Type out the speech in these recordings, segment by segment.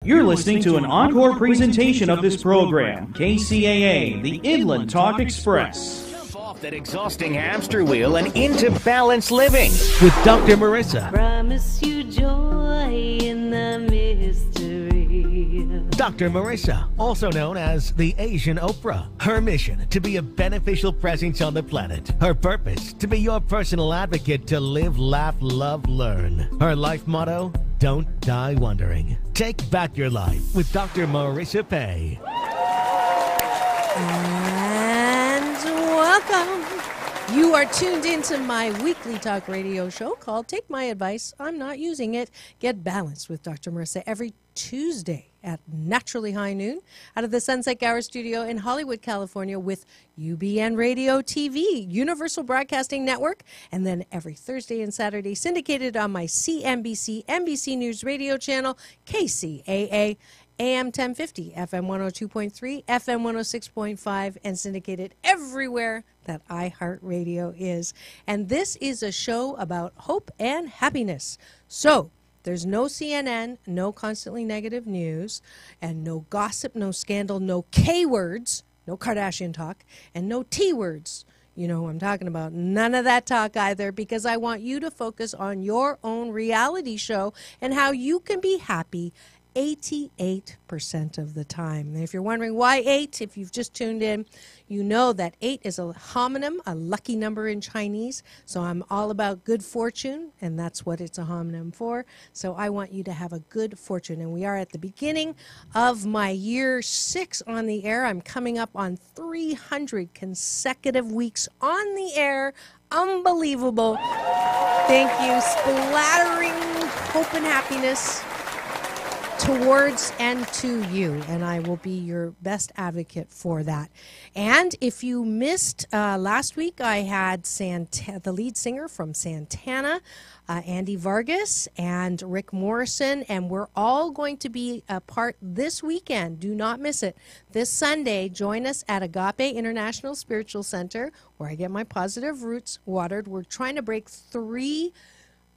You're listening to an encore presentation of this program, KCAA, the Inland Talk Express. Jump off that exhausting hamster wheel and into balanced living with Dr. Marissa. Promise you joy in the mystery. Dr. Marissa, also known as the Asian Oprah. Her mission, to be a beneficial presence on the planet. Her purpose, to be your personal advocate to live, laugh, love, learn. Her life motto, don't die wondering. Take back your life with Dr. Marissa Pay. And welcome. You are tuned into my weekly talk radio show called Take My Advice, I'm Not Using It, Get Balanced with Dr. Marissa every Tuesday at naturally high noon out of the Sunset Gower studio in Hollywood, California with UBN Radio TV, Universal Broadcasting Network, and then every Thursday and Saturday syndicated on my CNBC, NBC News radio channel, KCAA, AM 1050, FM 102.3, FM 106.5, and syndicated everywhere that iHeartRadio is. And this is a show about hope and happiness. So, there's no CNN, no constantly negative news, and no gossip, no scandal, no K words, no Kardashian talk, and no T words. You know who I'm talking about. None of that talk either, because I want you to focus on your own reality show and how you can be happy 88% of the time. And if you're wondering why 8, if you've just tuned in, you know that 8 is a homonym, a lucky number in Chinese. So I'm all about good fortune, and that's what it's a homonym for. So I want you to have a good fortune. And we are at the beginning of my year 6 on the air. I'm coming up on 300 consecutive weeks on the air. Unbelievable. Thank you. Splattering hope and happiness towards and to you, and I will be your best advocate for that. And if you missed last week, I had the lead singer from Santana, Andy Vargas, and Rick Morrison, and we're all going to be a part this weekend. Do not miss it. This Sunday, join us at Agape International Spiritual Center, where I get my positive roots watered. We're trying to break 3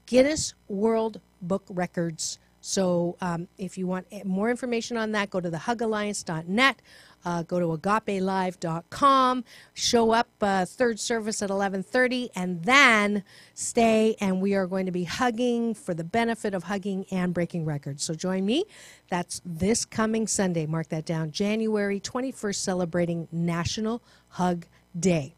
Guinness World Book records. So if you want more information on that, go to thehugalliance.net, go to agapelive.com, show up third service at 11:30, and then stay, and we are going to be hugging for the benefit of hugging and breaking records. So join me. That's this coming Sunday. Mark that down. January 21st, celebrating National Hug Day.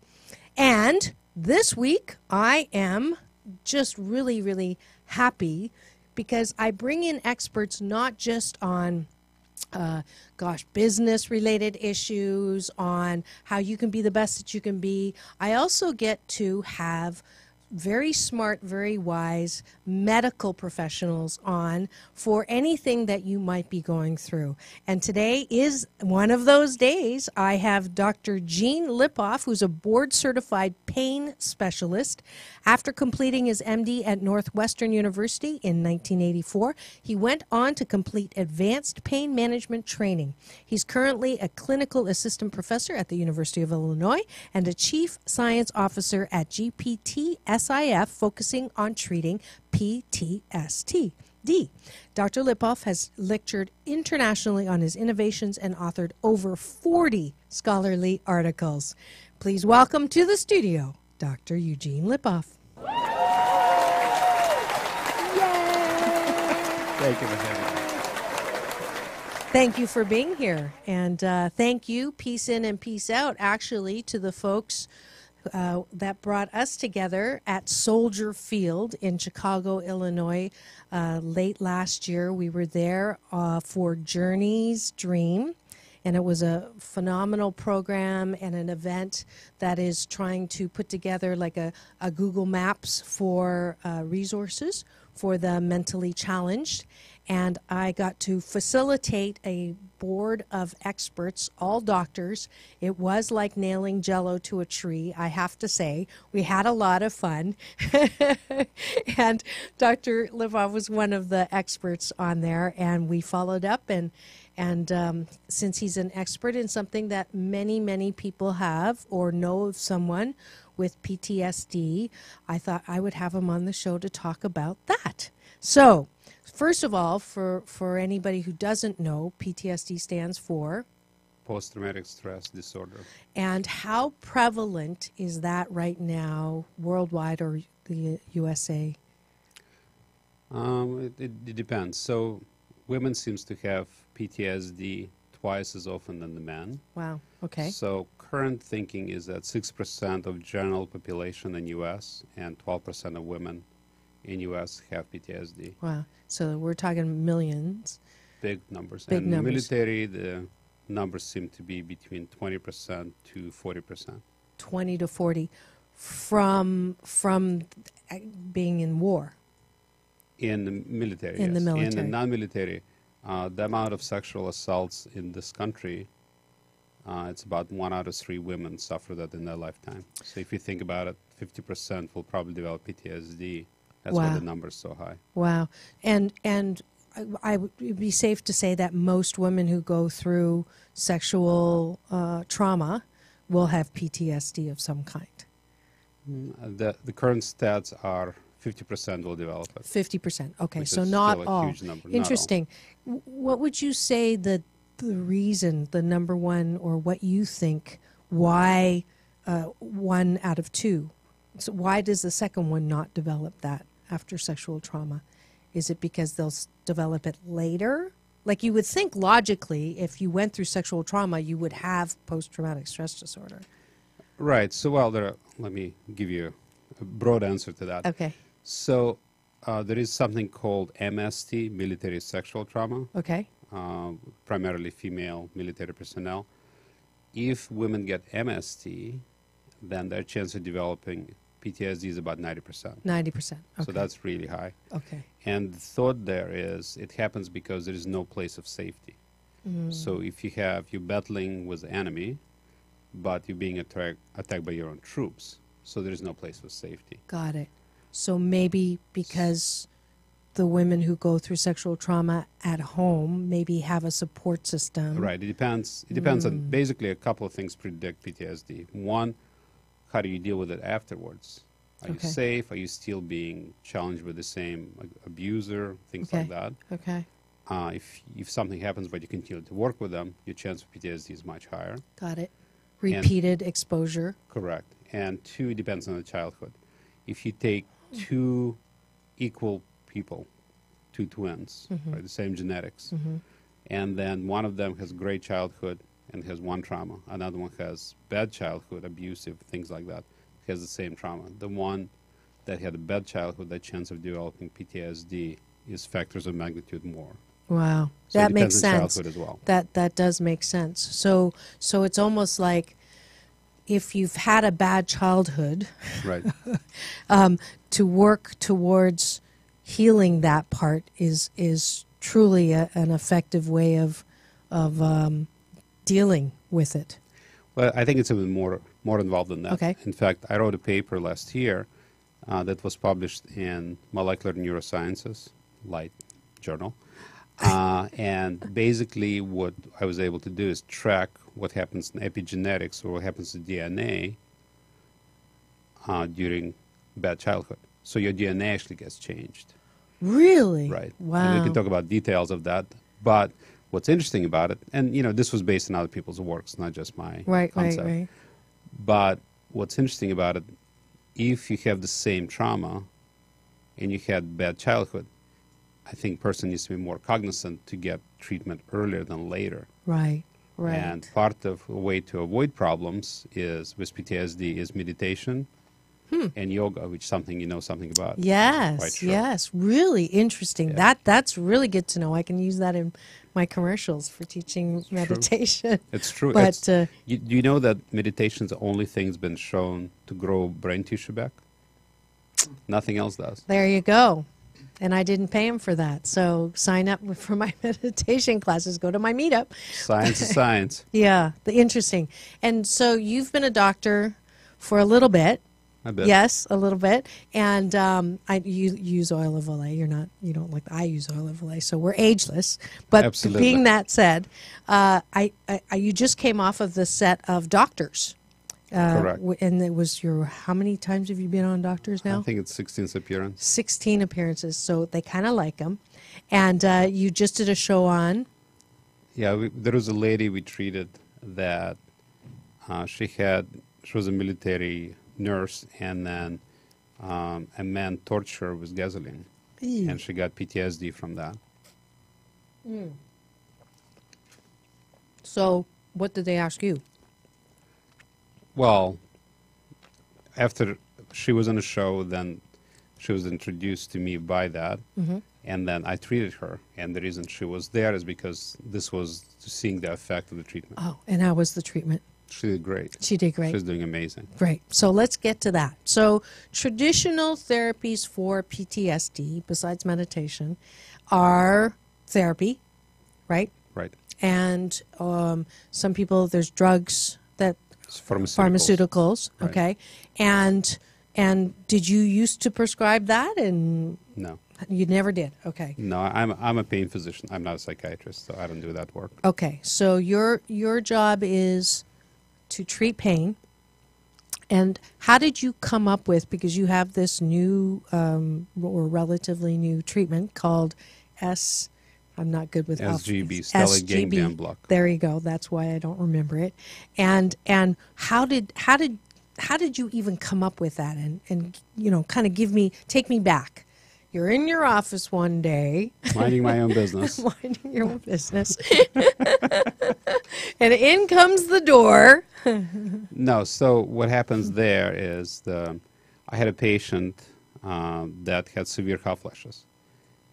And this week, I am just really, really happy because I bring in experts not just on, business-related issues, on how you can be the best that you can be. I also get to have very smart, very wise medical professionals on for anything that you might be going through. And today is one of those days. I have Dr. Gene Lipoff, who's a board-certified pain specialist. After completing his MD at Northwestern University in 1984, he went on to complete advanced pain management training. He's currently a clinical assistant professor at the University of Illinois and a chief science officer at GPT-SIF, focusing on treating PTSD. Dr. Lipoff has lectured internationally on his innovations and authored over 40 scholarly articles. Please welcome to the studio, Dr. Eugene Lipoff. Yay! Thank you for having me. Thank you for being here. And thank you, peace in and peace out, actually, to the folks that brought us together at Soldier Field in Chicago, Illinois, late last year. We were there for Journey's Dream, and it was a phenomenal program and an event that is trying to put together like a Google Maps for resources for the mentally challenged. And I got to facilitate a board of experts, all doctors. It was like nailing Jell-O to a tree, I have to say. We had a lot of fun. And Dr. Lipoff was one of the experts on there, and we followed up. And since he's an expert in something that many, many people have or know of someone with PTSD, I thought I would have him on the show to talk about that. So First of all, for anybody who doesn't know, PTSD stands for, Post-traumatic stress disorder. and how prevalent is that right now worldwide or the USA? It depends. So women seems to have PTSD twice as often than the men. Wow. Okay. So current thinking is that 6% of general population in U.S. and 12% of women in U.S. have PTSD. Wow. So we're talking millions. Big numbers. Big and numbers. the military, the numbers seem to be between 20% to 40%. 20 to 40 from being in war. In the military, In the yes. In military. the non-military, the amount of sexual assaults in this country, it's about 1 out of 3 women suffer that in their lifetime. So if you think about it, 50% will probably develop PTSD. That's why Wow. the number is so high. Wow. And I would it'd be safe to say that most women who go through sexual trauma will have PTSD of some kind. The current stats are 50% will develop it. 50%. Okay, Which so is not still a all. huge number, not all. Interesting. What would you say the reason, the number one, or what you think why 1 out of 2? So why does the second one not develop that after sexual trauma? Is it because they'll develop it later? Like you would think logically, if you went through sexual trauma, you would have post-traumatic stress disorder. Right. So, well, let me give you a broad answer to that. Okay. So, there is something called MST, military sexual trauma. Okay. Primarily female military personnel. If women get MST, then their chance of developing PTSD is about 90%. 90%. Okay. So that's really high. Okay. And the thought there is it happens because there is no place of safety. So if you're battling with the enemy, but you're being attacked by your own troops, so there is no place of safety. Got it. So maybe because the women who go through sexual trauma at home maybe have a support system. Right. It depends. It depends on basically a couple of things predict PTSD. One, how do you deal with it afterwards? Are you Okay. safe? Are you still being challenged with the same abuser? Things like that. Okay. If something happens but you continue to work with them, your chance of PTSD is much higher. Got it. Repeated exposure. Correct. And 2, it depends on the childhood. If you take 2 equal people, 2 twins, right, the same genetics, and then one of them has great childhood and has one trauma, another one has bad childhood, abusive, things like that, has the same trauma. The one that had a bad childhood, the chance of developing PTSD is factors of magnitude more. Wow. So That it makes depends on sense. childhood as well. That does make sense. So it's almost like if you've had a bad childhood, Right. to work towards healing that part is truly an effective way of dealing with it. Well, I think it's even more involved than that. Okay. In fact, I wrote a paper last year that was published in Molecular Neurosciences, Light Journal. And basically what I was able to do is track what happens in epigenetics or what happens to DNA during bad childhood. So your DNA actually gets changed. Really? Right. Wow. And we can talk about details of that. But what's interesting about it, and this was based on other people's works, not just my concept. Right. But what's interesting about it, if you have the same trauma and you had bad childhood, I think person needs to be more cognizant to get treatment earlier than later. Right. And part of a way to avoid problems is with PTSD is meditation and yoga, which is something you know something about. Quite Yes, sure. yes, really interesting. Yeah. That's really good to know. I can use that in my commercials for teaching meditation. It's true. But Do you know that meditation is the only thing that's been shown to grow brain tissue back? Nothing else does. there you go. And I didn't pay him for that. So sign up for my meditation classes. Go to my meetup. Science is science. Yeah, interesting. And so you've been a doctor for a little bit. I bet. Yes, a little bit. And you use oil of Olay. You don't like I use oil of Olay. So we're ageless. But Absolutely. being that said, you just came off of the set of Doctors. Correct. And it was how many times have you been on Doctors now? I think it's 16th appearance. 16 appearances. So they kind of like them. And you just did a show on. Yeah, there was a lady we treated that she was a military nurse, and then a man tortured her with gasoline, and she got PTSD from that. So what did they ask you? Well, after she was on a show, then she was introduced to me by that, and then I treated her. And the reason she was there is because this was seeing the effect of the treatment. Oh, and how was the treatment? She did great. She did great. She's doing amazing. Great. So let's get to that. So traditional therapies for PTSD, besides meditation, are therapy, right? Right. And some people, there's drugs that It's pharmaceuticals. Right. Okay. And did you used to prescribe that? And No. you never did. Okay. No, I'm a pain physician. I'm not a psychiatrist, so I don't do that work. Okay. So your job is to treat pain. And how did you come up with, because you have this new or relatively new treatment called I'm not good with SGB, stellate ganglion block. There you go. That's why I don't remember it. And how did you even come up with that? And kind of take me back. You're in your office one day, Minding my own business. minding your own business, and in comes the door. No, so what happens there is I had a patient that had severe hot flashes.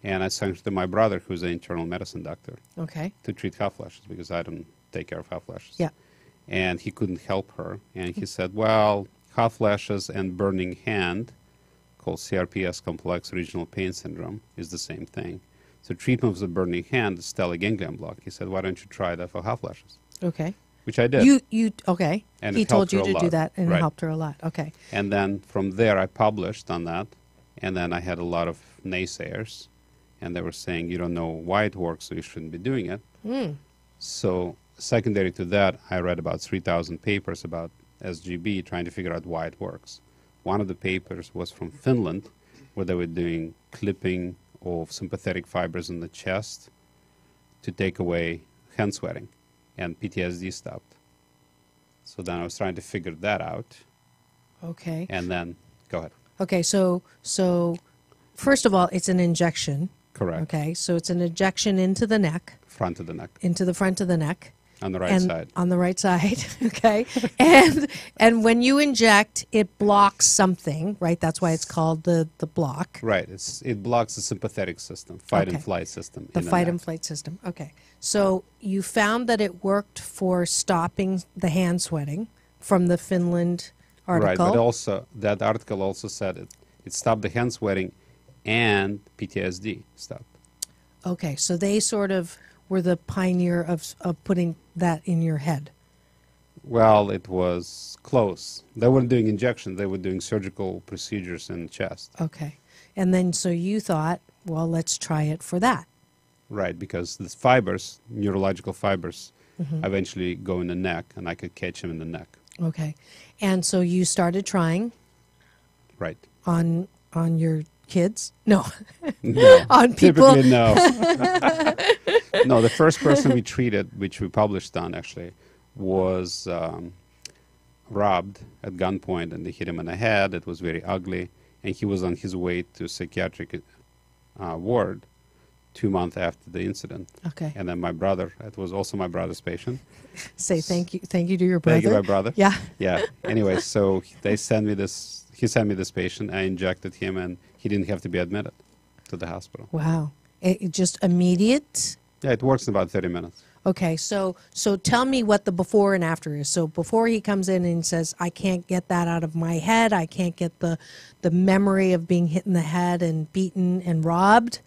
And I sent her to my brother, who's an internal medicine doctor, Okay. to treat hot flashes because I don't take care of hot flashes. Yeah. And he couldn't help her. And he said, well, hot flashes and burning hand, called CRPS, complex regional pain syndrome, is the same thing. So treatment of the burning hand is stellate ganglion block. He said, why don't you try that for hot flashes? Okay. Which I did. You okay? And He it told helped her you a to do lot. that, and it Right. helped her a lot. Okay. And then from there, I published on that. And then I had a lot of naysayers. And they were saying, you don't know why it works, so you shouldn't be doing it. So secondary to that, I read about 3,000 papers about SGB, trying to figure out why it works. One of the papers was from Finland, where they were doing clipping of sympathetic fibers in the chest to take away hand sweating, and PTSD stopped. So then I was trying to figure that out, Okay. and then, go ahead. Okay. So first of all, it's an injection. Correct. Okay. So it's an injection into the neck, Front of the neck, into the front of the neck. on the right and side. on the right side. Okay. and when you inject, it blocks something, right? That's why it's called the block. Right. It blocks the sympathetic system, fight and Okay. flight system. The in fight neck. and flight system. Okay. So you found that it worked for stopping the hand sweating from the Finland article. Right, but also that article also said it stopped the hand sweating and PTSD stopped. Okay. So they sort of were the pioneer of putting that in your head. Well, it was close. They weren't doing injections; they were doing surgical procedures in the chest. Okay. And then so you thought, well, let's try it for that. Right, because the fibers, neurological fibers, eventually go in the neck, and I could catch them in the neck. Okay. And so you started trying Right. on your kids? No. No. On people? Typically, no. No, the first person we treated, which we published on actually, was robbed at gunpoint, and they hit him in the head. It was very ugly, and he was on his way to psychiatric ward 2 months after the incident. Okay. And then my brother, it was also my brother's patient. Say thank you to your brother. Thank you, my brother. Yeah. Yeah. Anyway, so they sent me this. He sent me this patient. I injected him, and he didn't have to be admitted to the hospital. Wow. It just immediate. Yeah, it works in about 30 minutes. Okay, so tell me what the before and after is. So before he comes in and says, I can't get that out of my head. I can't get the memory of being hit in the head and beaten and robbed.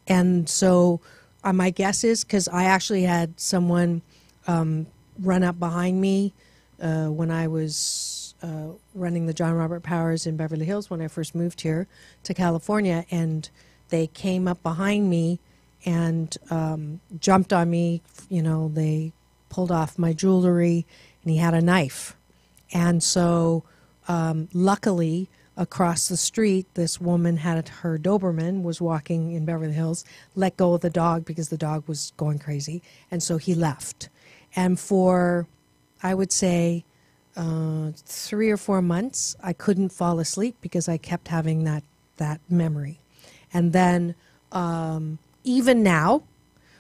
And so my guess is, because I actually had someone run up behind me when I was running the John Robert Powers in Beverly Hills when I first moved here to California, and they came up behind me and jumped on me. You know, they pulled off my jewelry, and he had a knife. And so luckily across the street, this woman had her Doberman, was walking in Beverly Hills, let go of the dog because the dog was going crazy, and so he left. And for, I would say, 3 or 4 months, I couldn't fall asleep because I kept having that memory. And then even now,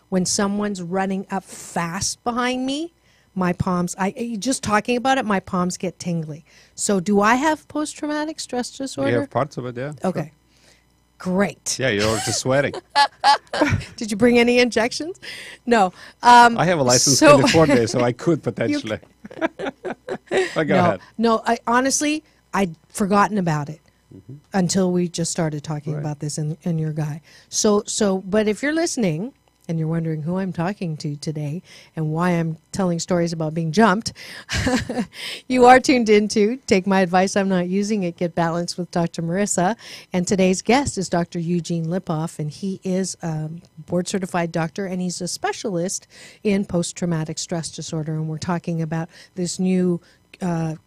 when someone's running up fast behind me, my palms, just talking about it, my palms get tingly. So do I have post-traumatic stress disorder? You have parts of it, yeah. Okay. Sure. Great. Yeah, you're just sweating. Did you bring any injections? No. I have a license in California, so I could potentially. But go ahead. No, honestly, I'd forgotten about it until we just started talking about this in your guy. So, but if you're listening and you're wondering who I'm talking to today and why I'm telling stories about being jumped, you are tuned into Take My Advice, I'm Not Using It, Get Balanced with Dr. Marissa. And today's guest is Dr. Eugene Lipoff, and he is a board-certified doctor, and he's a specialist in post-traumatic stress disorder. And we're talking about this new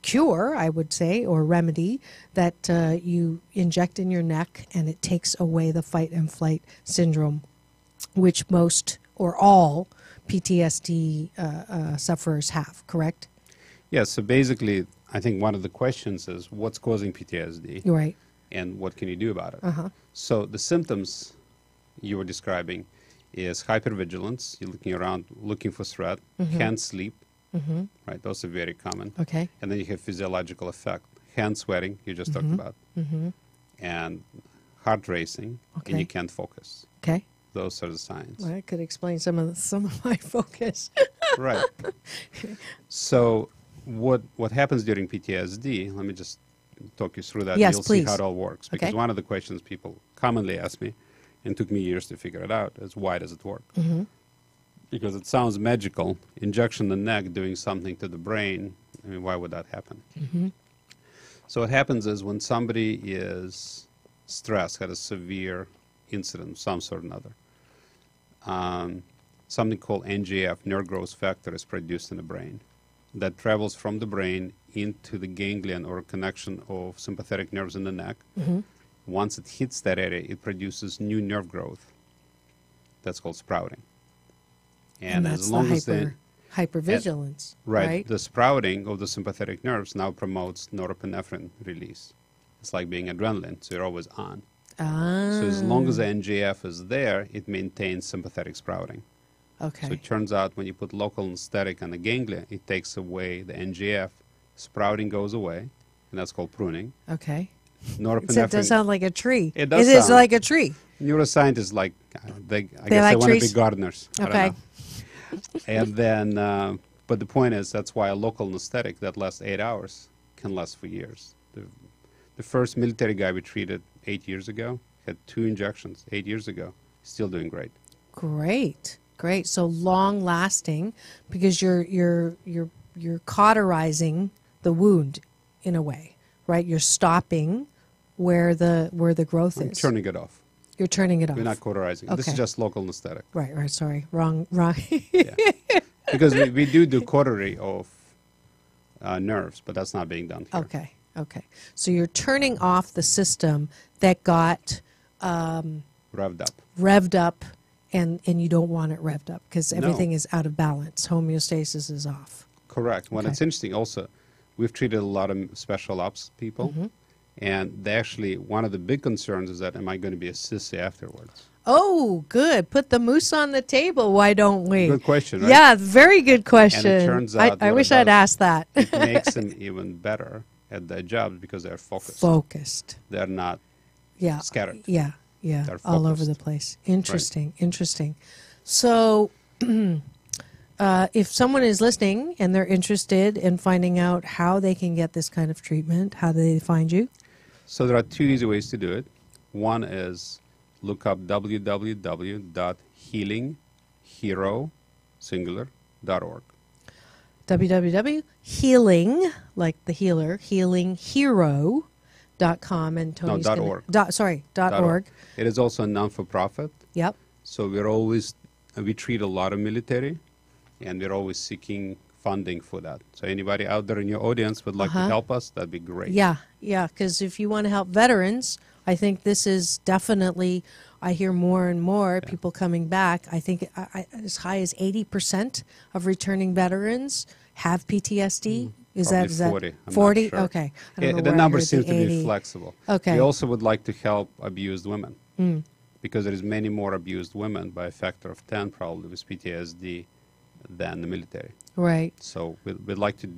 cure, I would say, or remedy that you inject in your neck, and it takes away the fight and flight syndrome, which most or all PTSD sufferers have, correct? Yeah, so basically, I think one of the questions is what's causing PTSD? Right. And what can you do about it? So the symptoms you were describing is hypervigilance. You're looking around, looking for threat, can't sleep, right? Those are very common. Okay. And then you have physiological effect, hand sweating, you just talked about, and heart racing, and you can't focus. Okay. Those are the signs. Well, I could explain some of my focus. Right. So what happens during PTSD, let me just talk you through that. Yes, You'll please. see how it all works. Because one of the questions people commonly ask me, and took me years to figure it out, is why does it work? Because it sounds magical. Injection in the neck doing something to the brain. I mean, why would that happen? So what happens is when somebody is stressed, had a severe incident of some sort or another, something called NGF, nerve growth factor, is produced in the brain that travels from the brain into the ganglion or connection of sympathetic nerves in the neck. Once it hits that area, it produces new nerve growth. That's called sprouting. And that's as long as hypervigilance, right? The sprouting of the sympathetic nerves now promotes norepinephrine release. It's like being adrenaline, so you're always on. So as long as the NGF is there, it maintains sympathetic sprouting. Okay. So it turns out when you put local anesthetic on the ganglia, it takes away the NGF, sprouting goes away, and that's called pruning. Okay. Norepinephrine. It does sound like a tree. It does. It is like a tree. Neuroscientists like, I guess like they want to be trees? gardeners. I don't Okay. know. And then, but the point is, that's why a local anesthetic that lasts 8 hours can last for years. The first military guy we treated 8 years ago had 2 injections 8 years ago. Still doing great. Great. So long lasting, because you're cauterizing the wound in a way, right? You're stopping where the growth is. Turning it off. You're turning it off. We're not cauterizing. This is Okay. just local anesthetic. Right. Sorry. Wrong. Yeah. Because we do cautery of nerves, but that's not being done here. Okay. So you're turning off the system that got Revved up. and you don't want it revved up because everything is out of balance. Homeostasis is off. Correct. Well, Okay. it's interesting also, we've treated a lot of special ops people, and they actually, one of the big concerns is that, am I going to be a sissy afterwards? Oh, good. Put the moose on the table. Why don't we? Good question, right? Yeah, very good question. And it turns out I what wish it I'd does, asked that. It makes them even better at their jobs because they're focused. Focused. They're not Yeah. scattered. Yeah. They're All over focused. the place. Interesting. So, if someone is listening and they're interested in finding out how they can get this kind of treatment, how do they find you? So there are 2 easy ways to do it. One is look up www.healinghero.org. www.healing, like the healer, healinghero.com, and Tony's No, gonna- .org. .org. It is also a non-for-profit. Yep. So we treat a lot of military, and we're always seeking funding for that. So anybody out there in your audience would like to help us, that'd be great. Yeah, because if you want to help veterans, I think this is definitely, I hear more and more people coming back. I think as high as 80% of returning veterans have PTSD. Is Probably that 40? I'm not 40? sure. Okay. I don't know The where I number heard seems the to 80. be flexible. Okay. We also would like to help abused women because there is many more abused women by a factor of 10 probably with PTSD than the military. Right. So we'd like to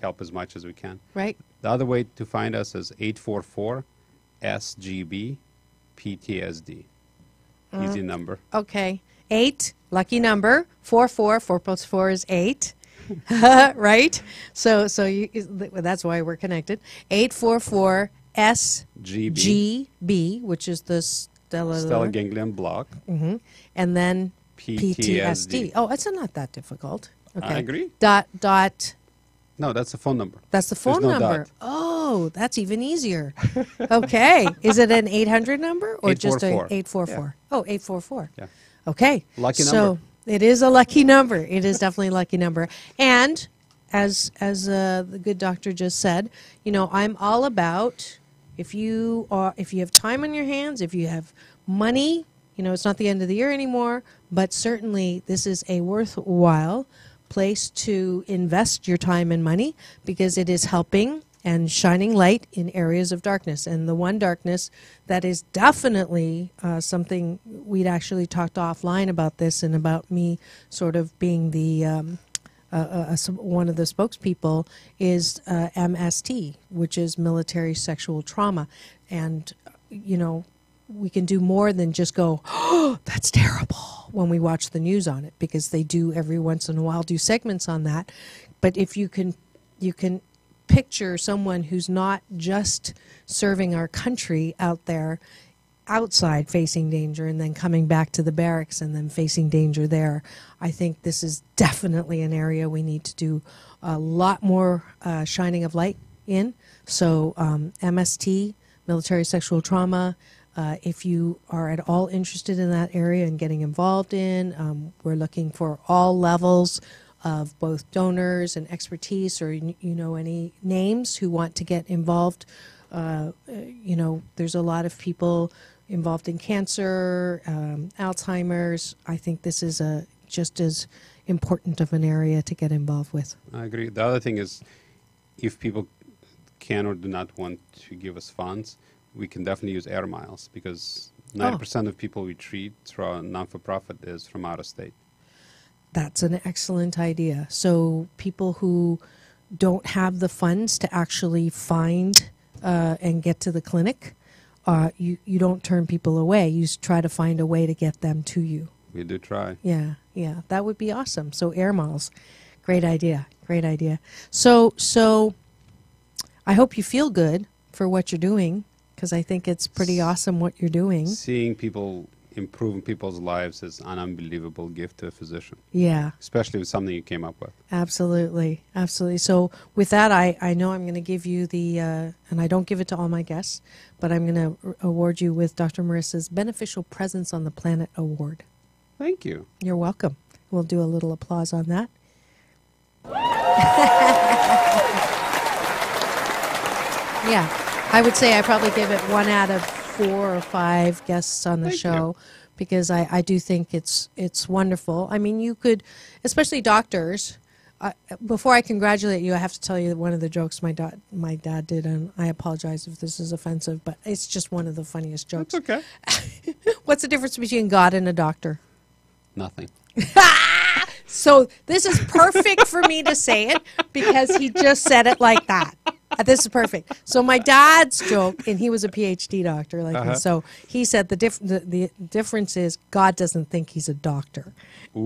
help as much as we can. Right. The other way to find us is 844-SGB PTSD. Easy number. Okay. 8, lucky number. 4 plus 4 is 8. Right? So that's why we're connected. 844 SGB, which is the Stellar ganglion block. and then PTSD. PTSD. Oh, it's not that difficult. Okay. I agree. Dot. No, that's the phone number. That's the phone There's no number. dot. Oh, that's even easier. Okay. Is it an 800 number or just a 844? 844? Yeah. Oh, 844. Yeah. Okay. Lucky so number. it is a lucky number. It is definitely a lucky number. And as the good doctor just said, I'm all about if you have time on your hands, if you have money, it's not the end of the year anymore, but certainly this is a worthwhile place to invest your time and money because it is helping and shining light in areas of darkness. And the one darkness that is definitely something we'd actually talked offline about this and about me sort of being the one of the spokespeople is MST, which is military sexual trauma. And, we can do more than just go, oh, that's terrible when we watch the news on it, because they do every once in a while do segments on that. But if you can picture someone who's not just serving our country out there outside facing danger and then coming back to the barracks and then facing danger there, I think this is definitely an area we need to do a lot more shining of light in. So MST, military sexual trauma, if you are at all interested in that area and getting involved in, we're looking for all levels of both donors and expertise, or any names who want to get involved. There's a lot of people involved in cancer, Alzheimer's. I think this is just as important of an area to get involved with. I agree. The other thing is, if people can or do not want to give us funds, we can definitely use air miles, because 90% of people we treat through our non-for-profit is from out of state. That's an excellent idea. So people who don't have the funds to actually find and get to the clinic, you don't turn people away. You try to find a way to get them to you. We do try. Yeah, that would be awesome. So air miles, great idea. So I hope you feel good for what you're doing, because I think it's pretty awesome what you're doing. Seeing people improving people's lives is an unbelievable gift to a physician. Yeah. Especially with something you came up with. Absolutely. So with that, I know I'm going to give you the, and I don't give it to all my guests, but I'm going to award you with Dr. Marissa's Beneficial Presence on the Planet Award. Thank you. You're welcome. We'll do a little applause on that. Yeah. I would say I probably give it 1 out of 4 or 5 guests on the show, because I do think it's wonderful. I mean, you could, especially doctors. Before I congratulate you, I have to tell you that one of the jokes my dad did, and I apologize if this is offensive, but it's just one of the funniest jokes. That's okay. What's the difference between God and a doctor? Nothing. So this is perfect for me to say it, because he just said it like that. This is perfect. So my dad's joke, and he was a PhD doctor, like me, so he said the difference is God doesn't think he's a doctor. Ooh.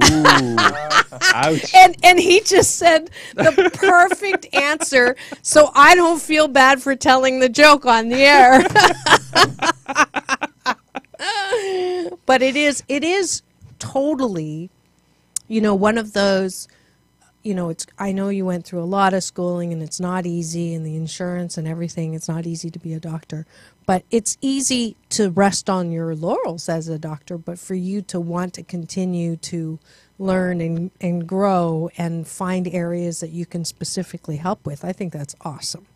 Ouch. And he just said the perfect answer, so I don't feel bad for telling the joke on the air. But it is totally, one of those. I know you went through a lot of schooling, and it's not easy, and the insurance and everything, it's not easy to be a doctor. But it's easy to rest on your laurels as a doctor, but for you to want to continue to learn and grow and find areas that you can specifically help with. I think that's awesome.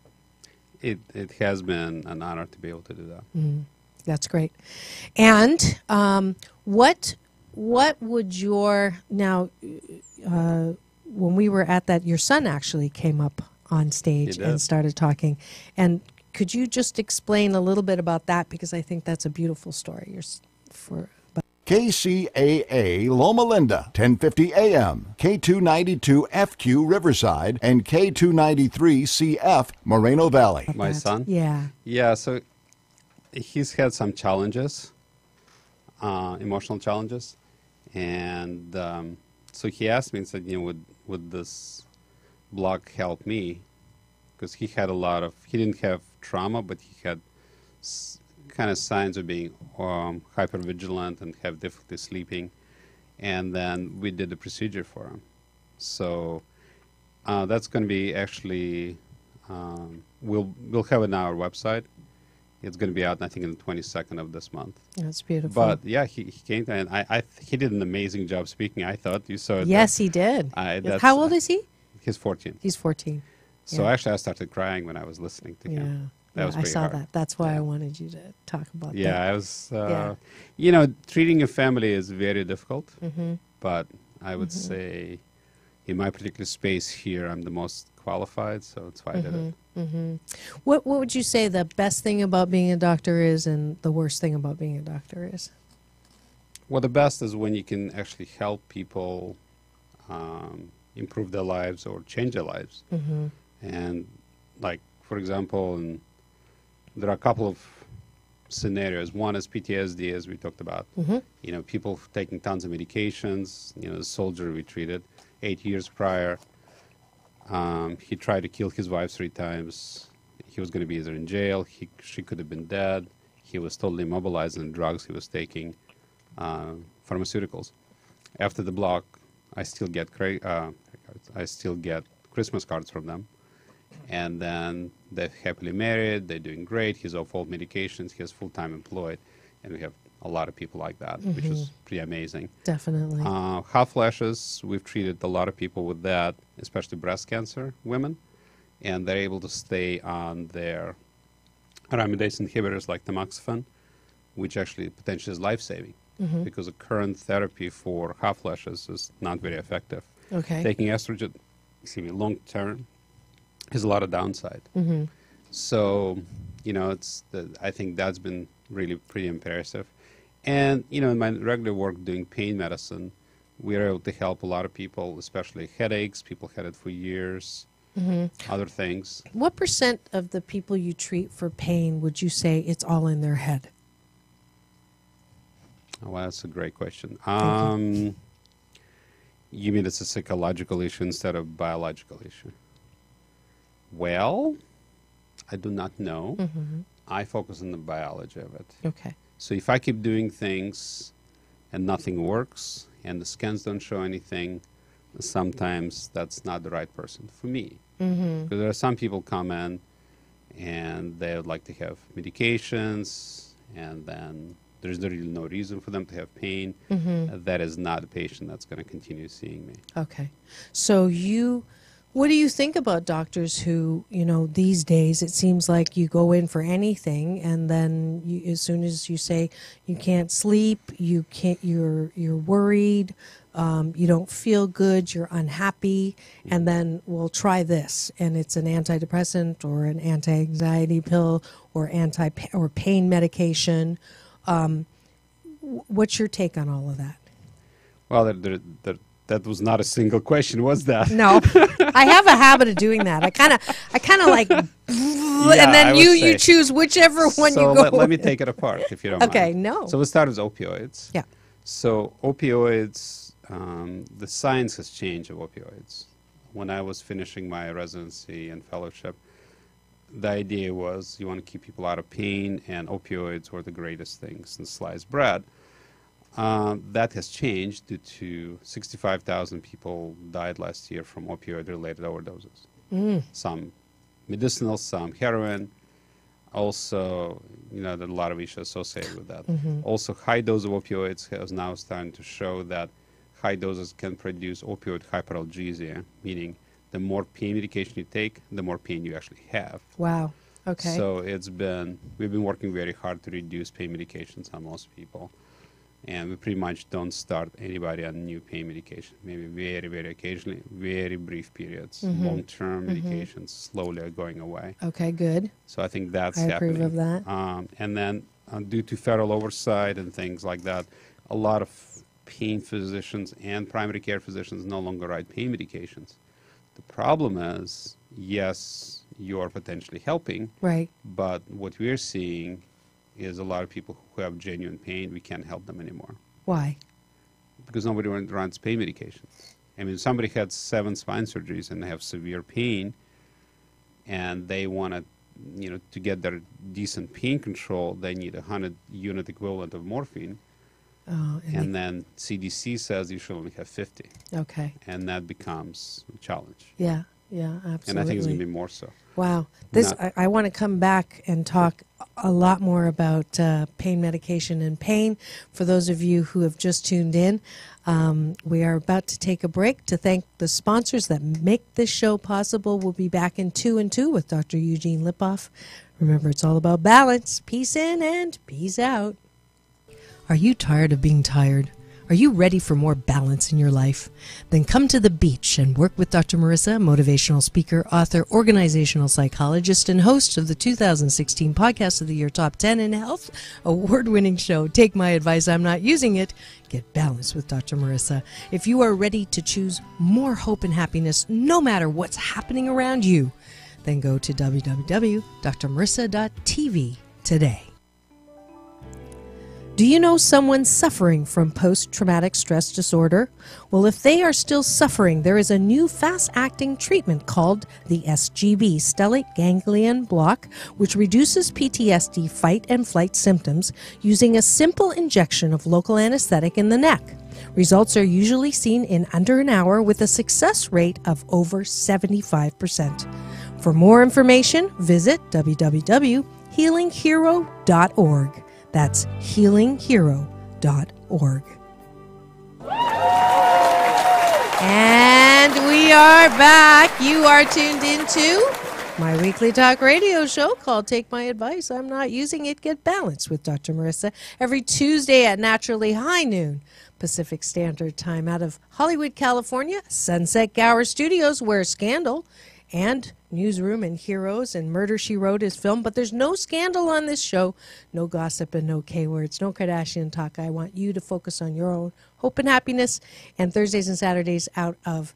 It has been an honor to be able to do that. That's great. And what would your now when we were at that, your son actually came up on stage and started talking. And could you just explain a little bit about that, because I think that's a beautiful story. KCAA Loma Linda, 1050 AM, K292 FQ Riverside, and K293 CF Moreno Valley. My son? Yeah. Yeah, so he's had some challenges, emotional challenges. And so he asked me and said, would this blog help me? Because he had he didn't have trauma, but he had kind of signs of being hypervigilant and have difficulty sleeping. And then we did the procedure for him. So that's going to be actually, we'll have it on our website. It's going to be out, I think, on the 22nd of this month. That's beautiful. But yeah, he came and he did an amazing job speaking. I thought you saw it. Yes, he did. How old is he? He's 14. He's 14. So actually, I started crying when I was listening to him. That was I pretty saw hard. that. That's why I wanted you to talk about that. Yeah, I was. Treating a family is very difficult. But I would say, in my particular space here, I'm the most qualified. So that's why I did it. What would you say the best thing about being a doctor is, and the worst thing about being a doctor is? Well, the best is when you can actually help people improve their lives or change their lives. And like, for example, there are a couple of scenarios. One is PTSD, as we talked about. People taking tons of medications. The soldier we treated 8 years prior. He tried to kill his wife 3 times. He was going to be either in jail. She could have been dead. He was totally immobilized on drugs. He was taking pharmaceuticals. After the block, I still get Christmas cards from them. And then they're happily married. They're doing great. He's off all medications. He has full-time employed. And we have a lot of people like that, which is pretty amazing. Definitely. Hot flashes, we've treated a lot of people with that, especially breast cancer women, and they're able to stay on their aramidase inhibitors like tamoxifen, which actually potentially is life-saving, because the current therapy for hot flashes is not very effective. Okay. Taking estrogen, long-term, has a lot of downside. So, I think that's been really pretty impressive. And, in my regular work doing pain medicine, we are able to help a lot of people, especially headaches. People had it for years, other things. What % of the people you treat for pain would you say it's all in their head? Oh, well, that's a great question. You mean it's a psychological issue instead of biological issue? Well, I do not know. I focus on the biology of it. Okay. So if I keep doing things and nothing works and the scans don't show anything, sometimes that's not the right person for me. Because there are some people come in and they would like to have medications, and then there's really no reason for them to have pain. That is not a patient that's going to continue seeing me. Okay. So what do you think about doctors who, these days it seems like you go in for anything, and then as soon as you say you can't sleep, you're worried, you don't feel good, you're unhappy, and then we'll try this, and it's an antidepressant or an anti-anxiety pill or pain medication. What's your take on all of that? Well, that was not a single question, was that? No, I have a habit of doing that. I kind of like, and then you choose whichever one you go let me take it apart, if you don't mind. Okay, no. So we start with opioids. Yeah. So opioids, the science has changed of opioids. When I was finishing my residency and fellowship, the idea was you want to keep people out of pain, and opioids were the greatest thing since sliced bread. That has changed due to 65,000 people died last year from opioid-related overdoses. Some medicinal, some heroin. Also, there are a lot of issues associated with that. Also, high dose of opioids is now starting to show that high doses can produce opioid hyperalgesia, meaning the more pain medication you take, the more pain you actually have. Wow. Okay. So we've been working very hard to reduce pain medications on most people. And we pretty much don't start anybody on new pain medication. Maybe very, very occasionally, very brief periods. Long-term medications slowly are going away. Okay, good. So I think that's I happening. approve of that. And then due to federal oversight and things like that, a lot of pain physicians and primary care physicians no longer write pain medications. The problem is, yes, you are potentially helping, Right. but what we're seeing is a lot of people who have genuine pain, we can't help them anymore Why? because nobody runs pain medications. I mean, somebody had 7 spine surgeries and they have severe pain, and they want to get their decent pain control, they need a 100-unit equivalent of morphine, Oh, and then CDC says you should only have 50, okay. and that becomes a challenge. Yeah, yeah, absolutely. And I think it's going to be more so. Wow. I want to come back and talk a lot more about pain medication and pain. For those of you who have just tuned in, we are about to take a break to thank the sponsors that make this show possible. We'll be back in 2 and 2 with Dr. Eugene Lipoff. Remember, it's all about balance. Peace in and peace out. Are you tired of being tired? Are you ready for more balance in your life? Then come to the beach and work with Dr. Marissa, motivational speaker, author, organizational psychologist, and host of the 2016 Podcast of the Year Top 10 in Health award-winning show, Take My Advice, I'm Not Using It. Get balanced with Dr. Marissa. If you are ready to choose more hope and happiness no matter what's happening around you, then go to www.drmarissa.tv today. Do you know someone suffering from post-traumatic stress disorder? Well, if they are still suffering, there is a new fast-acting treatment called the SGB, stellate ganglion block, which reduces PTSD fight and flight symptoms using a simple injection of local anesthetic in the neck. Results are usually seen in under an hour with a success rate of over 75%. For more information, visit www.healinghero.org. That's healinghero.org. And we are back. You are tuned into my weekly talk radio show called Take My Advice, I'm Not Using It, Get Balanced with Dr. Marissa, every Tuesday at naturally high noon Pacific Standard Time out of Hollywood, California, Sunset Gower Studios, where Scandal and Newsroom and Heroes and Murder, She Wrote is filmed, but there's no scandal on this show, no gossip and no K-words, no Kardashian talk. I want you to focus on your own hope and happiness. And Thursdays and Saturdays out of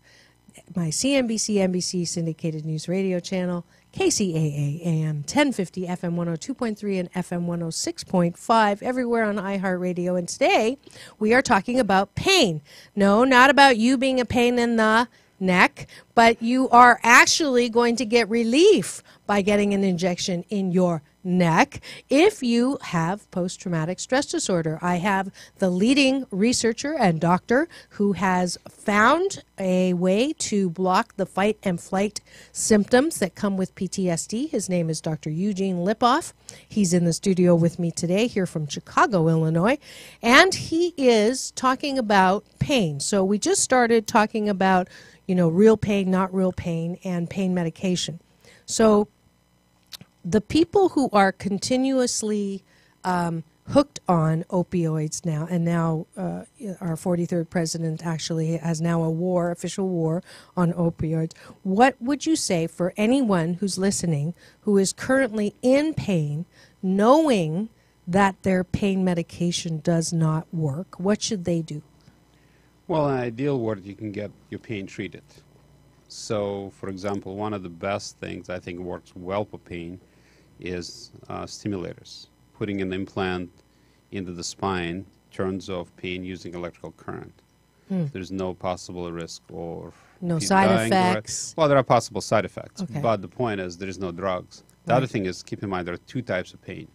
my CNBC, NBC syndicated news radio channel, KCAA AM 1050, FM 102.3 and FM 106.5, everywhere on iHeartRadio. And today we are talking about pain. No, not about you being a pain in the neck, but you are actually going to get relief by getting an injection in your neck if you have post-traumatic stress disorder. I have the leading researcher and doctor who has found a way to block the fight and flight symptoms that come with PTSD. His name is Dr. Eugene Lipoff. He's in the studio with me today here from Chicago, Illinois, and he is talking about pain. So we just started talking about, real pain, not real pain, and pain medication. So the people who are continuously hooked on opioids now, and now our 43rd president actually has now a official war on opioids. What would you say for anyone who's listening who is currently in pain, knowing that their pain medication does not work? What should they do? Well, in an ideal world, you can get your pain treated. So, for example, one of the best things I think works well for pain is stimulators. Putting an implant into the spine turns off pain using electrical current. There's no possible risk or no side effects. Well, there are possible side effects, Okay. but the point is there is no drugs. The other thing is, keep in mind, there are 2 types of pain.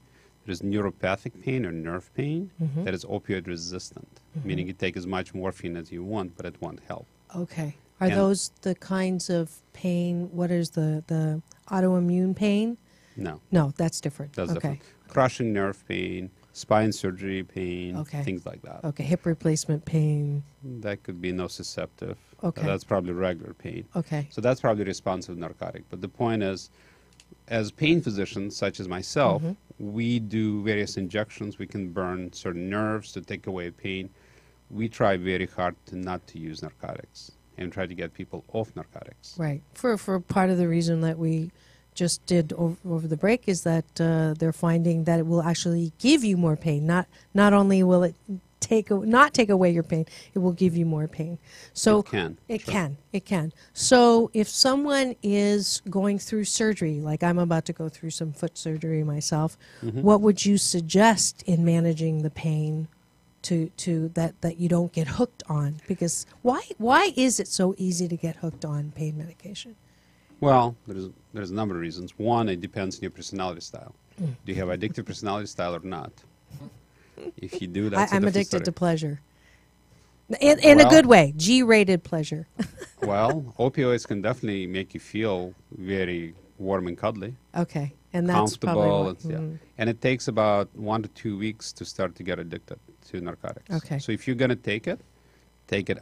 There's neuropathic pain or nerve pain that is opioid resistant, meaning you take as much morphine as you want, but it won't help. Okay. Are And- those the kinds of pain? What is the autoimmune pain? No, No, that's different. that's okay. different. Crushing nerve pain, spine surgery pain, Okay. things like that. Okay, hip replacement pain. That could be nociceptive. Okay. That's probably regular pain. Okay. So that's probably responsive narcotic. But the point is, as pain physicians, such as myself, we do various injections. We can burn certain nerves to take away pain. We try very hard to not to use narcotics and try to get people off narcotics. Right. For part of the reason that we just did over the break is that they're finding that it will actually give you more pain. Not only will it not take away your pain, it will give you more pain. So It can. It can. So if someone is going through surgery, like I'm about to go through some foot surgery myself, what would you suggest in managing the pain to that you don't get hooked on? Because why is it so easy to get hooked on pain medication? Well, there's a number of reasons. One, it depends on your personality style. Do you have addictive personality style or not? If you do, that's I'm a different addicted story. to pleasure. In a Well- good way, G-rated pleasure. Well, opioids can definitely make you feel very warm and cuddly, Okay, and that's probably comfortable, what, and, and it takes about 1 to 2 weeks to start to get addicted to narcotics. Okay. So if you're going to take it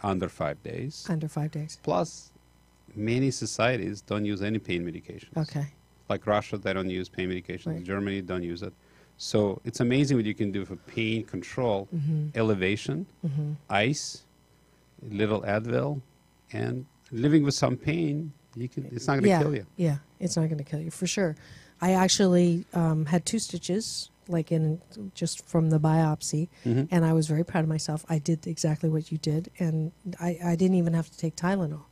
under 5 days. under 5 days. Plus, many societies don't use any pain medications. Okay, Like Russia, they don't use pain medications. Right. Germany don't use it. So it's amazing what you can do for pain control, elevation, ice, little Advil, and living with some pain. It's not going to kill you. Yeah, it's not going to kill you for sure. I actually had 2 stitches, like just from the biopsy, and I was very proud of myself. I did exactly what you did, and I didn't even have to take Tylenol.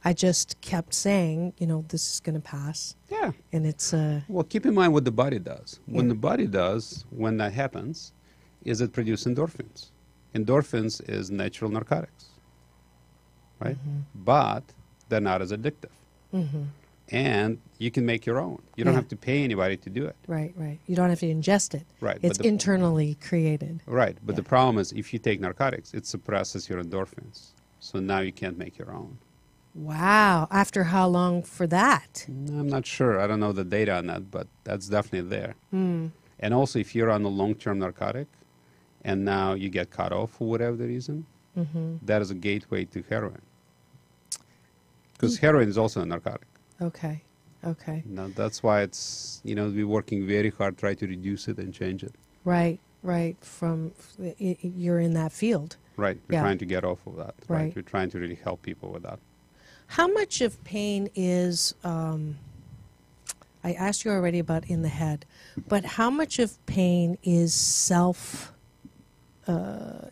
I just kept saying, this is going to pass. Yeah. And it's Well, keep in mind what the body does. When Yeah. the body does, when that happens, is it produces endorphins. Endorphins is natural narcotics, right? But they're not as addictive. And you can make your own. You don't Yeah. have to pay anybody to do it. right. You don't have to ingest it. Right, but It's the- internally created. Right, but Yeah. the problem is if you take narcotics, it suppresses your endorphins. So now you can't make your own. Wow. After how long for that? I'm not sure. I don't know the data on that, but that's definitely there. And also, if you're on a long-term narcotic and now you get cut off for whatever the reason, that is a gateway to heroin. Because heroin is also a narcotic. Okay. Now, that's why it's, we're working very hard, try to reduce it and change it. Right. You're in that field. Right, we're Yeah. trying to get off of that. Right. We're trying to really help people with that. How much of pain is, I asked you already about in the head, but how much of pain is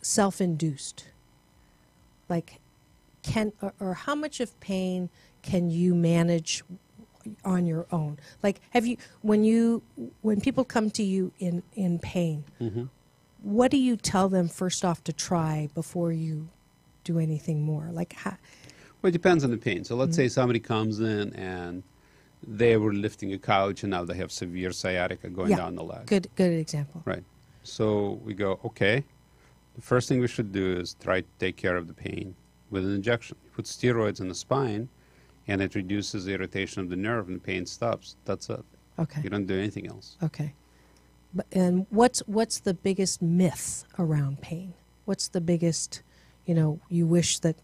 self-induced? Like, or how much of pain can you manage on your own? Like, when people come to you in pain, what do you tell them first off to try before you do anything more? Like, Well, it depends on the pain. So let's say somebody comes in and they were lifting a couch and now they have severe sciatica going yeah, down the leg. good example. Right. So we go, okay, the first thing we should do is try to take care of the pain with an injection. You put steroids in the spine and it reduces the irritation of the nerve and the pain stops. That's it. Okay. You don't do anything else. Okay. And what's the biggest myth around pain? What's the biggest, you wish that,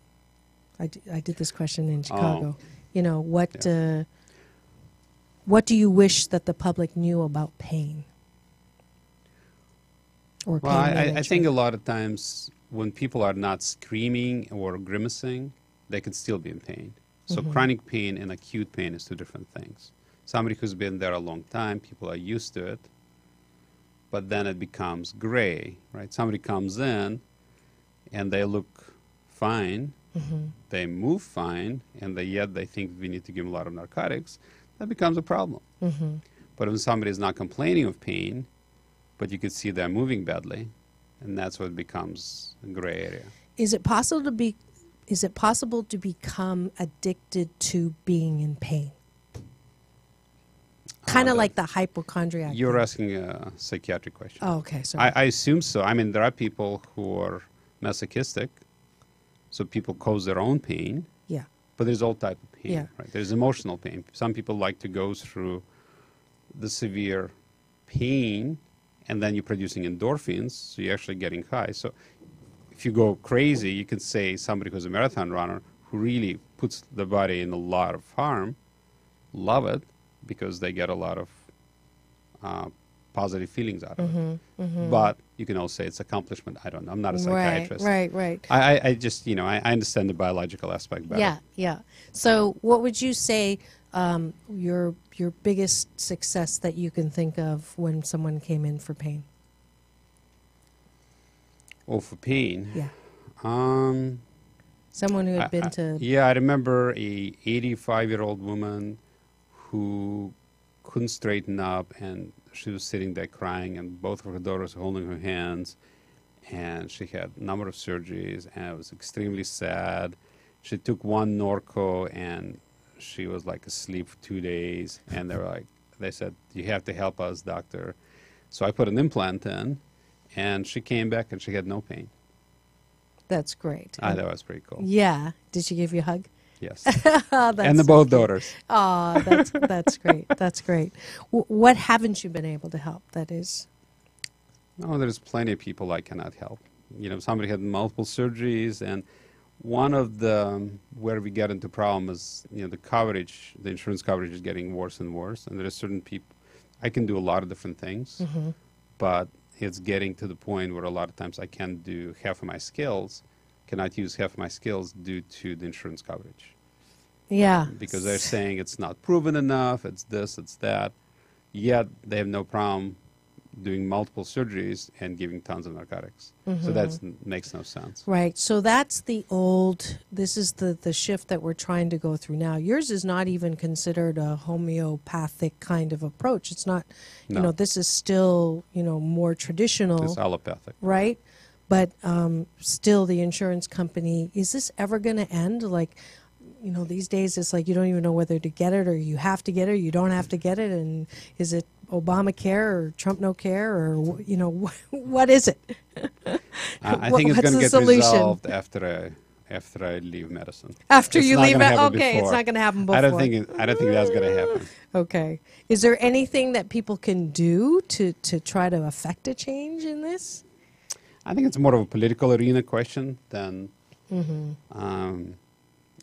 I did this question in Chicago. What do you wish that the public knew about pain? Or Well, pain I management? think a lot of times when people are not screaming or grimacing, they can still be in pain. So chronic pain and acute pain is 2 different things. Somebody who's been there a long time, people are used to it, but then it becomes gray, right? Somebody comes in and they look fine, they move fine, and yet they think we need to give them a lot of narcotics, that becomes a problem. But when somebody is not complaining of pain, but you could see they're moving badly, and that's what becomes a gray area. Is it possible to become addicted to being in pain? Kind of like the hypochondriac. You're thing. asking a psychiatric question. Oh, okay. Sorry. I assume so. I mean, there are people who are masochistic, so people cause their own pain, yeah. but there's all type of pain, Yeah. right? There's emotional pain. Some people like to go through the severe pain and then you're producing endorphins, so you're actually getting high. So if you go crazy, you can say somebody who's a marathon runner who really puts the body in a lot of harm, love it because they get a lot of positive feelings out of it. But you can also say it's accomplishment. I don't know. I'm not a psychiatrist. Right. I just, I understand the biological aspect better. Yeah. So what would you say your biggest success that you can think of when someone came in for pain? Oh, for pain? Yeah. Um, Someone who had been to... Yeah, I remember a 85-year-old woman who couldn't straighten up, and she was sitting there crying, and both of her daughters were holding her hands, and she had a number of surgeries, and it was extremely sad. She took one Norco, and she was like asleep for 2 days, and they said, you have to help us, doctor. So I put an implant in, and she came back, and she had no pain. That's great. That was pretty cool. Yeah. Did she give you a hug? Yes. Oh, that's And the so both cute. daughters. Oh, that's great. That's great. What haven't you been able to help? That is. No, there's plenty of people I cannot help. Somebody had multiple surgeries, and one of the where we get into problem is the coverage, the insurance coverage is getting worse and worse, and there are certain people. I can do a lot of different things, but it's getting to the point where a lot of times I can't do half of my skills, cannot use half of my skills due to the insurance coverage. Yeah. Because they're saying it's not proven enough, it's this, it's that, yet they have no problem doing multiple surgeries and giving tons of narcotics. So that makes no sense. Right. So that's this is the shift that we're trying to go through now. Yours is not even considered a homeopathic kind of approach. It's not, No. this is still, more traditional. It's allopathic. Right. But still the insurance company, is this ever going to end? Like, these days it's like you don't even know whether to get it or you have to get it or you don't have to get it. And is it Obamacare or Trump no care or, what is it? I think it's going to get resolved after I leave medicine. After It's you not leave gonna it? happen Okay, it's before. not going to happen before. I don't think that's going to happen. Okay. Is there anything that people can do to try to affect a change in this? I think it's more of a political arena question than.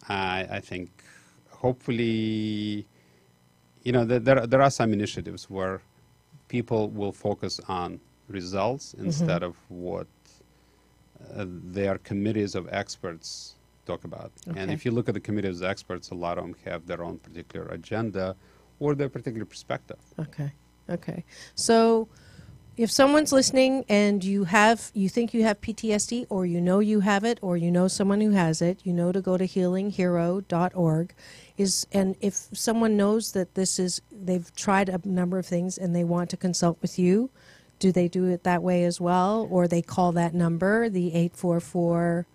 I think hopefully, there are some initiatives where people will focus on results instead of what their committees of experts talk about. And Okay. if you look at the committees of experts, a lot of them have their own particular agenda or their particular perspective. Okay. So if someone's listening and you think you have PTSD or you have it or someone who has it, to go to healinghero.org. And if someone knows that they've tried a number of things and they want to consult with you, do they do it that way as well? Or they call that number, the 844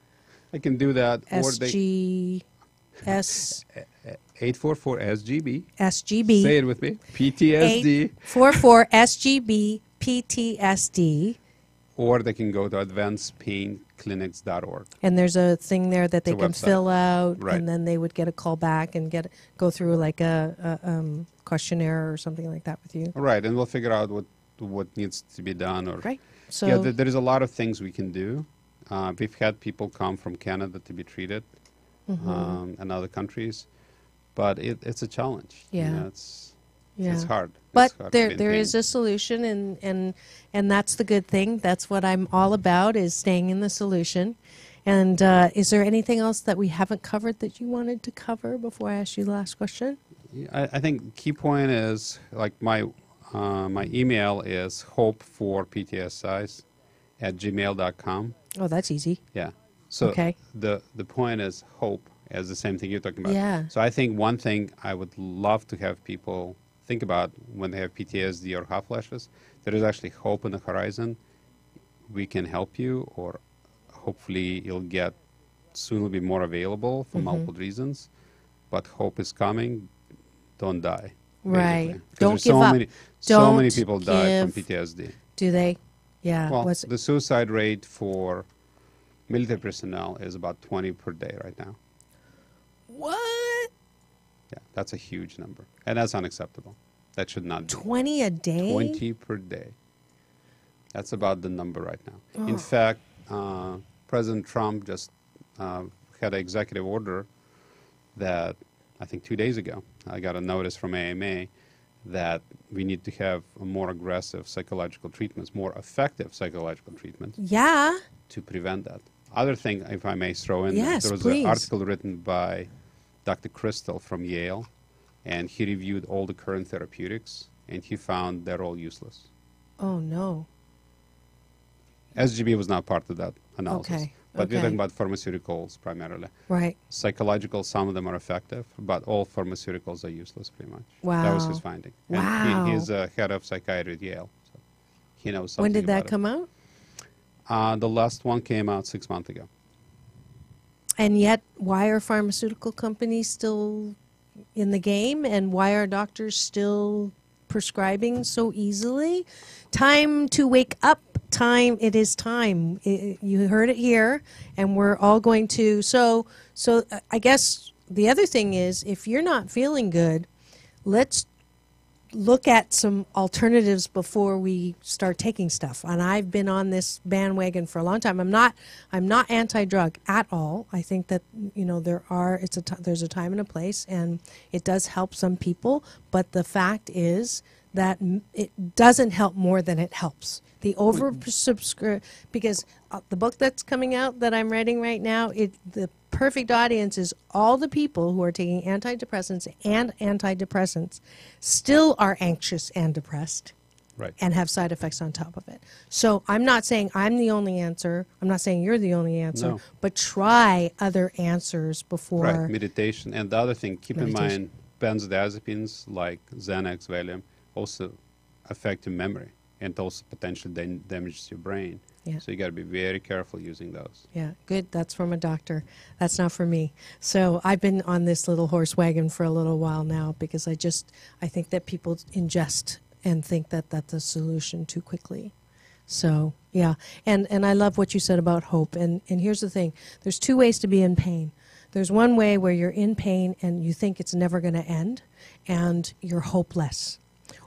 I can do that. SGS 844 SGB. SGB. Say it with me. PTSD. 844 SGB PTSD. Or they can go to advancedpainclinics.org. And there's a thing there that they It's a can website. fill out, Right. and then they would get a call back and go through like a questionnaire or something like that with you. Right, and we'll figure out what needs to be done. Or Right. So yeah, there is a lot of things we can do. We've had people come from Canada to be treated in other countries, but it's a challenge. Yeah. It's yeah. hard. But It's hard to be in there is pain. a solution, and that's the good thing. That's what I'm all about, is staying in the solution. And is there anything else that we haven't covered that you wanted to cover before I ask you the last question? I think the key point is, like, my email is hopeforptsis@gmail.com. Oh, that's easy. Yeah. So Okay. the point is hope, as the same thing you're talking about. Yeah. So I think one thing I would love to have people think about when they have PTSD or hot flashes, there is actually hope on the horizon. We can help you, or hopefully soon will be more available for multiple reasons. But hope is coming. Don't die. Right. basically. 'Cause Don't there's give so up. Many, so many Don't people die from give- PTSD. Do they? Yeah. Well, Was- the suicide rate for military personnel is about 20 per day right now. what? Yeah, that's a huge number. And that's unacceptable. That should not be. 20 a day? 20 per day. That's about the number right now. In fact, President Trump just had an executive order that I think 2 days ago, I got a notice from AMA that we need to have a more aggressive psychological treatments, more effective psychological treatments Yeah. to prevent that. Other thing, if I may throw in, Yes, there was please. an article written by Dr. Crystal from Yale, and he reviewed all the current therapeutics, and he found they're all useless. Oh, no. SGB was not part of that analysis. Okay, But we're okay. talking about pharmaceuticals primarily. Right. Psychological, some of them are effective, but all pharmaceuticals are useless pretty much. That was his Wow. finding. Wow. And he's a head of psychiatry at Yale. So he knows something When did that about come out? it. The last one came out 6 months ago. And yet, why are pharmaceutical companies still in the game, and why are doctors still prescribing so easily? Time to wake up. Time. It is time. You heard it here, and we're all going to. So I guess the other thing is, if you're not feeling good, let's look at some alternatives before we start taking stuff. And I've been on this bandwagon for a long time. I'm not anti-drug at all. I think that there's a time and a place, and it does help some people. But the fact is that it doesn't help more than it helps. The oversubscribe, because the book that's coming out that I'm writing right now, the perfect audience is all the people who are taking antidepressants still are anxious and depressed, Right. and have side effects on top of it. So I'm not saying I'm the only answer. I'm not saying you're the only answer. No. But try other answers before. Right, meditation. And the other thing, keep in Meditation. mind, benzodiazepines like Xanax, Valium, also affect your memory and also potentially damages your brain. Yeah. So you got to be very careful using those. Yeah, good. That's from a doctor. That's not for me. So I've been on this little horse wagon for a little while now, because I think that people ingest and think that that's a solution too quickly. So, yeah. And I love what you said about hope. And here's the thing. There's two ways to be in pain. There's one way where you're in pain and you think it's never going to end, and you're hopeless.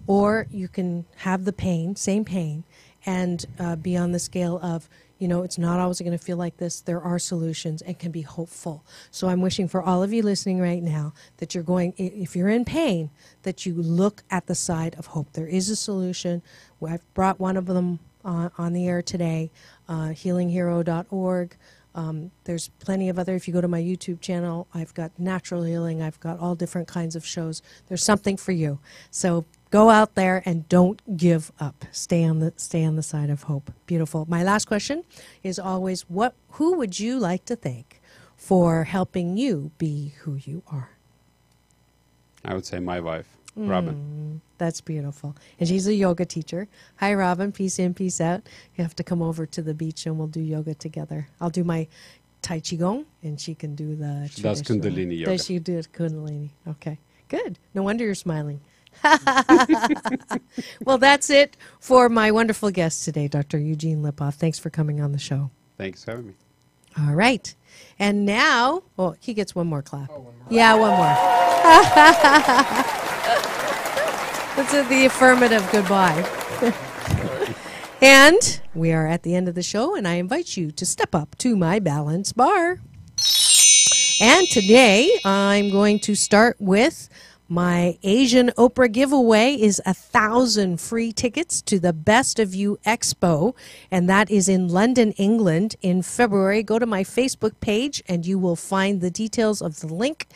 Or you can have the pain, same pain, and be on the scale of, it's not always going to feel like this. There are solutions, and can be hopeful. So I'm wishing for all of you listening right now that you're going, if you're in pain, that you look at the side of hope. There is a solution. I've brought one of them on the air today, healinghero.org. There's plenty of other. If you go to my YouTube channel, I've got natural healing. I've got all different kinds of shows. There's something for you. So go out there and don't give up. Stay on the side of hope. Beautiful. My last question is always, who would you like to thank for helping you be who you are? I would say my wife, Robin. That's beautiful. And she's a yoga teacher. Hi, Robin. Peace in, peace out. You have to come over to the beach and we'll do yoga together. I'll do my Tai Chi Gong, and she can do the She does traditional- Kundalini yoga. Does she do Kundalini? Okay. Good. No wonder you're smiling. Well, that's it for my wonderful guest today, Dr. Eugene Lipoff. Thanks for coming on the show. Thanks for having me. All right. And now, he gets one more clap. Oh, one more. Yeah, one more. That's the affirmative goodbye. And we are at the end of the show, and I invite you to step up to my balance bar. And today, I'm going to start with my Asian Oprah giveaway is 1,000 free tickets to the Best of You Expo, and that is in London, England in February. Go to my Facebook page and you will find the details of the link.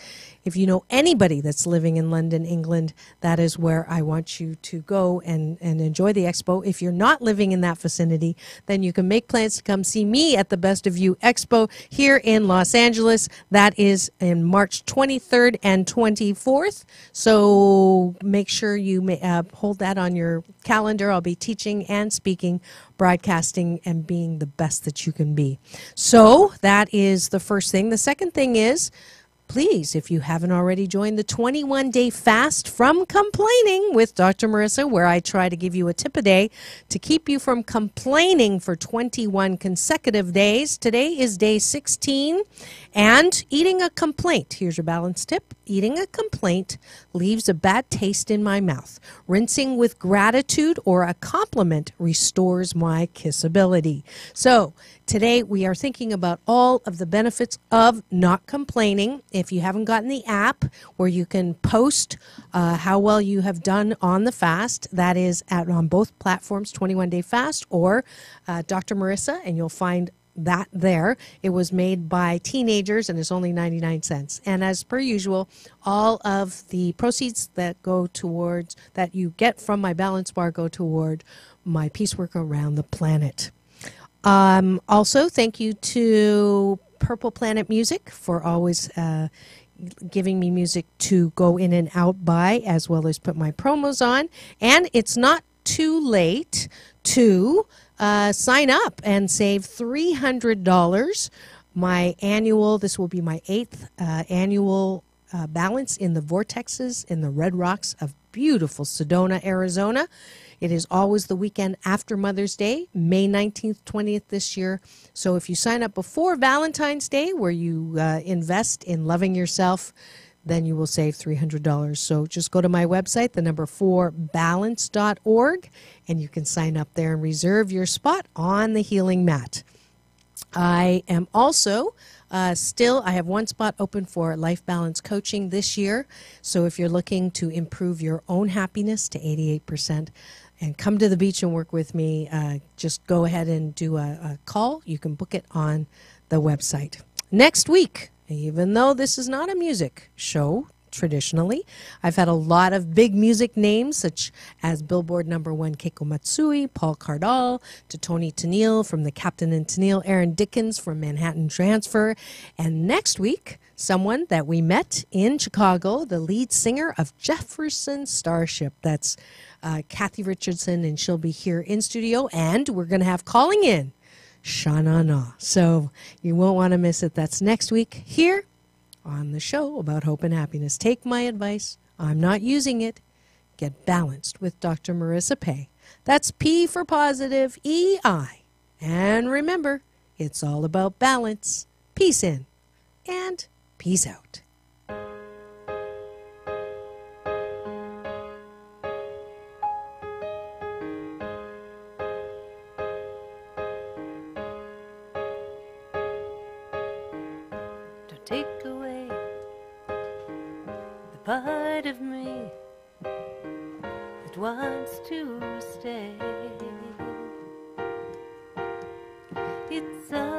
If you know anybody that's living in London, England, that is where I want you to go and enjoy the expo. If you're not living in that vicinity, then you can make plans to come see me at the Best of You Expo here in Los Angeles. That is in March 23rd and 24th. So make sure you hold that on your calendar. I'll be teaching and speaking, broadcasting, and being the best that you can be. So that is the first thing. The second thing is, Please, if you haven't already joined the 21-day fast from complaining with Dr. Marissa, where I try to give you a tip a day to keep you from complaining for 21 consecutive days. Today is day 16, and eating a complaint. Here's your balance tip. Eating a complaint leaves a bad taste in my mouth. Rinsing with gratitude or a compliment restores my kissability. So today we are thinking about all of the benefits of not complaining. If you haven't gotten the app where you can post how well you have done on the fast, that is on both platforms, 21 Day Fast or Dr. Marissa, and you'll find that there. It was made by teenagers and it's only 99 cents. And as per usual, all of the proceeds that go towards, that you get from my balance bar, go toward my piecework around the planet. Also, thank you to Purple Planet Music for always giving me music to go in and out by, as well as put my promos on. And it's not too late to sign up and save $300. My annual, this will be my 8th annual balance in the vortexes in the Red Rocks of beautiful Sedona, Arizona. It is always the weekend after Mother's Day, May 19th, 20th this year. So if you sign up before Valentine's Day, where you invest in loving yourself, then you will save $300. So just go to my website, the number 4balance.org, and you can sign up there and reserve your spot on the healing mat. I am also I have one spot open for life balance coaching this year. So if you're looking to improve your own happiness to 88% and come to the beach and work with me, just go ahead and do a call. You can book it on the website. Next week, even though this is not a music show, traditionally, I've had a lot of big music names, such as Billboard #1 Keiko Matsui, Paul Cardall, to Tony Tennille from the Captain and Tennille, Aaron Dickens from Manhattan Transfer, and next week, someone that we met in Chicago, the lead singer of Jefferson Starship. That's Kathy Richardson, and she'll be here in studio, and we're going to have calling in Sha-Na Na. So you won't want to miss it. That's next week here on the show about hope and happiness. Take my advice. I'm not using it. Get balanced with Dr. Marissa Pay. That's P for positive, E-I. And remember, it's all about balance. Peace in and peace out. Take away the part of me that wants to stay. It's all